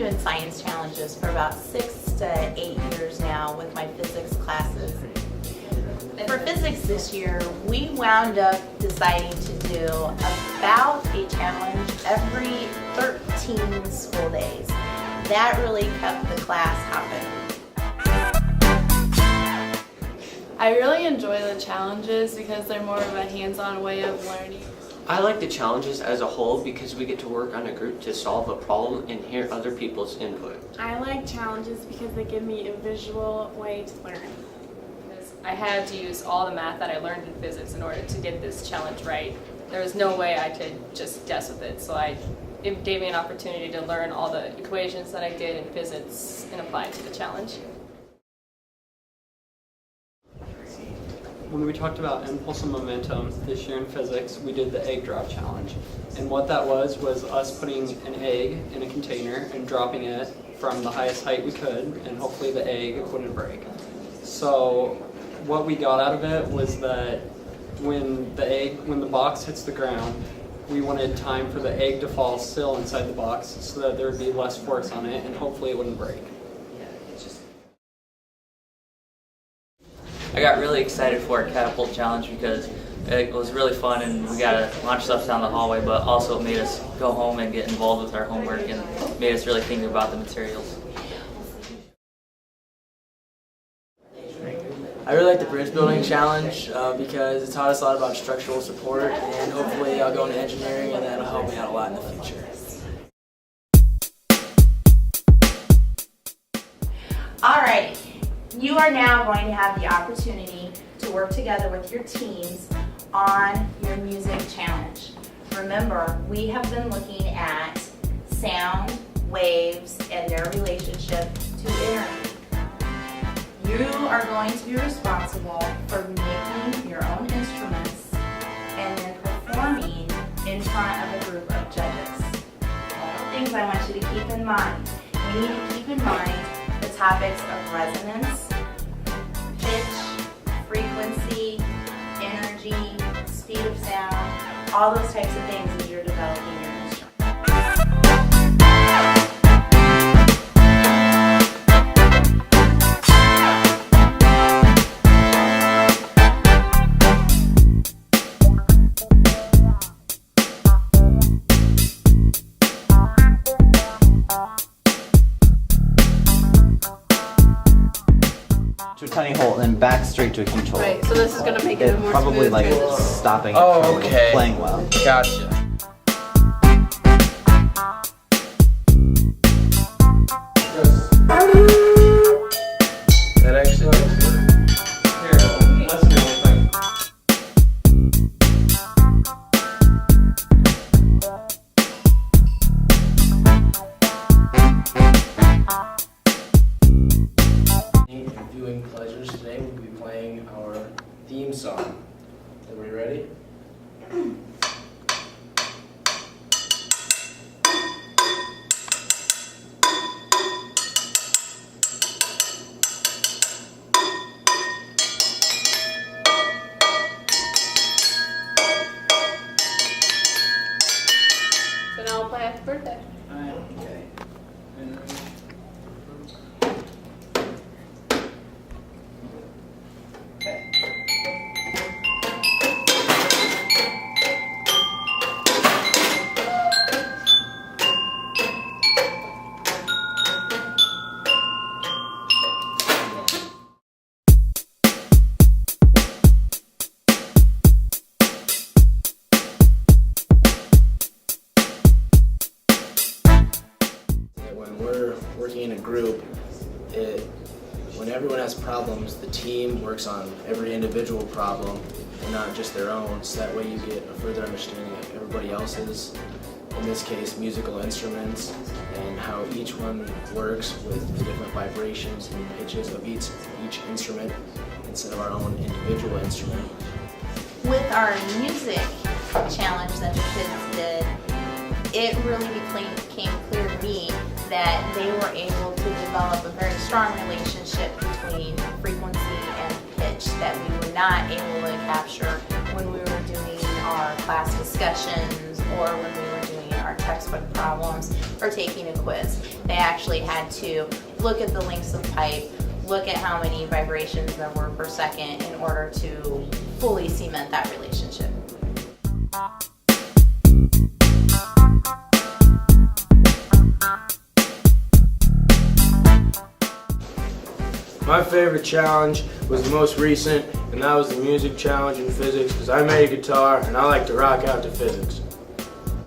doing science challenges for about 6 to 8 years now with my physics classes. For physics this year, we wound up deciding to do about a challenge every 13 school days. That really kept the class hopping. I really enjoy the challenges because they're more of a hands-on way of learning. I like the challenges as a whole because we get to work on a group to solve a problem and hear other people's input. I like challenges because they give me a visual way to learn. I had to use all the math that I learned in physics in order to get this challenge right. There was no way I could just guess with it, so it gave me an opportunity to learn all the equations that I did in physics and apply it to the challenge. When we talked about impulse and momentum this year in physics, we did the egg drop challenge. And what that was us putting an egg in a container and dropping it from the highest height we could, and hopefully the egg wouldn't break. So what we got out of it was that when the box hits the ground, we wanted time for the egg to fall still inside the box so that there would be less force on it and hopefully it wouldn't break. I got really excited for our catapult challenge because it was really fun and we got to launch stuff down the hallway, but also it made us go home and get involved with our homework and made us really think about the materials. I really like the bridge building challenge because it taught us a lot about structural support, and hopefully I'll go into engineering and that'll help me out a lot in the future. Alright, you are now going to have the opportunity to work together with your teams on your music challenge. Remember, we have been looking at sound, waves, and their relationship to energy. You are going to be responsible for making your own instruments and then performing in front of a group of judges. All the things I want you to keep in mind. We need to keep in mind the topics of resonance, pitch, frequency, energy, speed of sound, all those types of things as you're developing your instrument. To a tiny hole and then back straight to a huge hole. Right, so this is going to make it more probably smooth. like stopping it Oh, from okay. playing well. Gotcha. That actually makes it. Here, let's do it. Viewing pleasures today, we'll be playing our theme song. Are we ready? So now we'll play Happy Birthday. Okay. When we're working in a group, when everyone has problems, the team works on every individual problem and not just their own, so that way you get a further understanding of everybody else's, in this case, musical instruments, and how each one works with the different vibrations and pitches of each instrument instead of our own individual instrument. With our music challenge that the kids did, it really became clear to me that they were able to develop a very strong relationship between frequency and pitch that we were not able to capture when we were doing our class discussions or when we were doing our textbook problems or taking a quiz. they actually had to look at the lengths of pipe, look at how many vibrations there were per second in order to fully cement that relationship. My favorite challenge was the most recent, and that was the music challenge in physics, because I made a guitar and I like to rock out to physics.